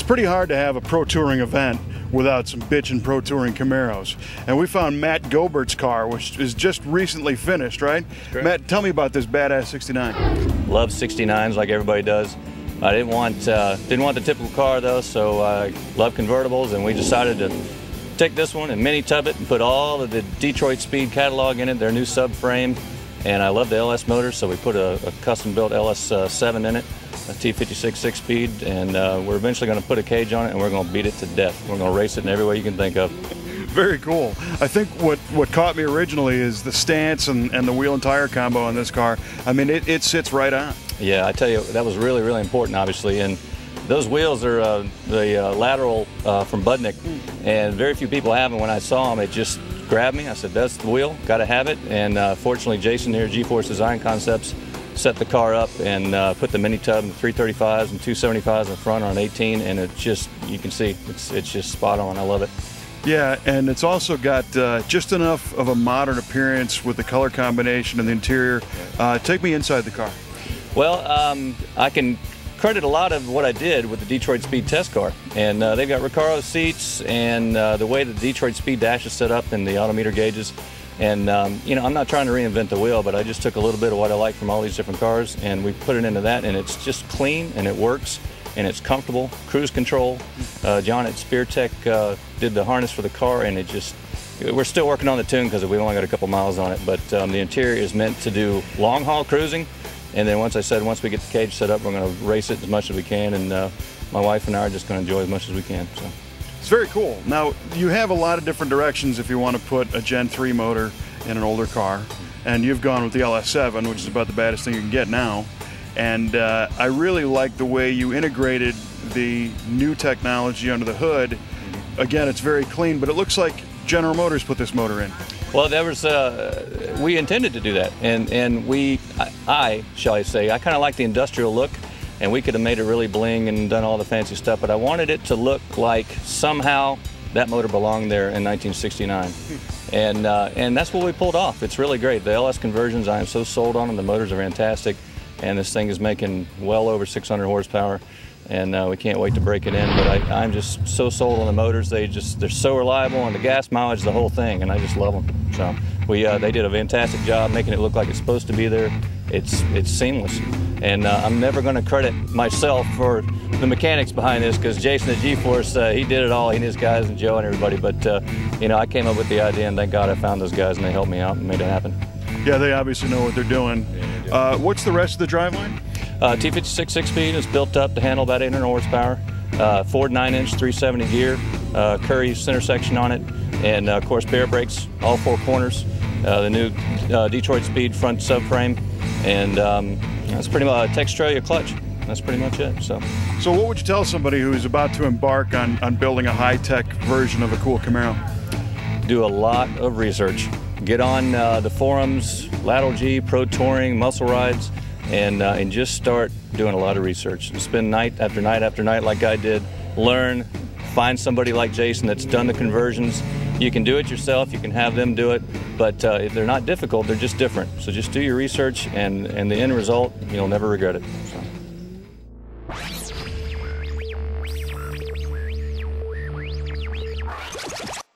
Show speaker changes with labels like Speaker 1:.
Speaker 1: pretty hard to have a pro touring event without some bitchin' pro touring Camaros. And we found Matt Gobert's car, which is just recently finished, right? Matt, tell me about this badass 69.
Speaker 2: Love 69s like everybody does. I didn't want the typical car though, so I love convertibles, and we decided to take this one and mini tub it and put all of the Detroit Speed catalog in it, their new subframe. And I love the LS motor, so we put a custom-built LS7 in it, a T56 six-speed, and we're eventually going to put a cage on it, and we're going to beat it to death. We're going to race it in every way you can think of.
Speaker 1: Very cool. I think what caught me originally is the stance and the wheel and tire combo on this car. I mean, it sits right on.
Speaker 2: Yeah, I tell you, that was really, really important, obviously. And those wheels are the lateral from Budnick, and very few people have them. When I saw them, it just grabbed me. I said, that's the wheel, got to have it. And fortunately, Jason here, G-Force Design Concepts, set the car up and put the mini tub and the 335s and 275s in front on an 18, and it just, you can see, it's just spot on. I love it.
Speaker 1: Yeah, and it's also got just enough of a modern appearance with the color combination and the interior. Take me inside the car.
Speaker 2: Well, I can credit a lot of what I did with the Detroit Speed test car, and they've got Recaro seats and the way the Detroit Speed dash is set up and the autometer gauges. And you know, I'm not trying to reinvent the wheel, but I just took a little bit of what I like from all these different cars and we put it into that, and it's just clean and it works and it's comfortable. Cruise control. John at Spear Tech did the harness for the car, and it just, we're still working on the tune because we only got a couple miles on it, but the interior is meant to do long haul cruising. And then once we get the cage set up, we're going to race it as much as we can, and my wife and I are just going to enjoy as much as we can. So
Speaker 1: it's very cool. Now, you have a lot of different directions if you want to put a Gen 3 motor in an older car, and you've gone with the LS7, which is about the baddest thing you can get now. And I really like the way you integrated the new technology under the hood. Again, it's very clean, but it looks like General Motors put this motor in.
Speaker 2: Well, there was, we intended to do that, and I kind of like the industrial look, and we could have made it really bling and done all the fancy stuff, but I wanted it to look like somehow that motor belonged there in 1969, and that's what we pulled off. It's really great. The LS conversions, I am so sold on them. The motors are fantastic, and this thing is making well over 600 horsepower. And we can't wait to break it in, but I'm just so sold on the motors. They're so reliable, and the gas mileage, the whole thing, and I just love them. So they did a fantastic job making it look like it's supposed to be there. It's seamless, and I'm never going to credit myself for the mechanics behind this, because Jason at G-Force, he did it all, he and his guys and Joe and everybody. But you know, I came up with the idea, and thank God I found those guys, and they helped me out and made it happen.
Speaker 1: Yeah, they obviously know what they're doing. What's the rest of the driveline?
Speaker 2: T56 six-speed is built up to handle about 800 horsepower. Ford 9-inch 370 gear, Curry center section on it, and of course bear brakes, all four corners. The new Detroit Speed front subframe, and that's pretty much a Textralia clutch. That's pretty much it. So
Speaker 1: what would you tell somebody who's about to embark on building a high-tech version of a cool Camaro?
Speaker 2: Do a lot of research. Get on the forums, Lateral G, Pro Touring, Muscle Rides, and just start doing a lot of research. Spend night after night after night like I did. Learn, find somebody like Jason that's done the conversions. You can do it yourself, you can have them do it, but if they're not difficult, they're just different. So just do your research, and the end result, you'll never regret it. So.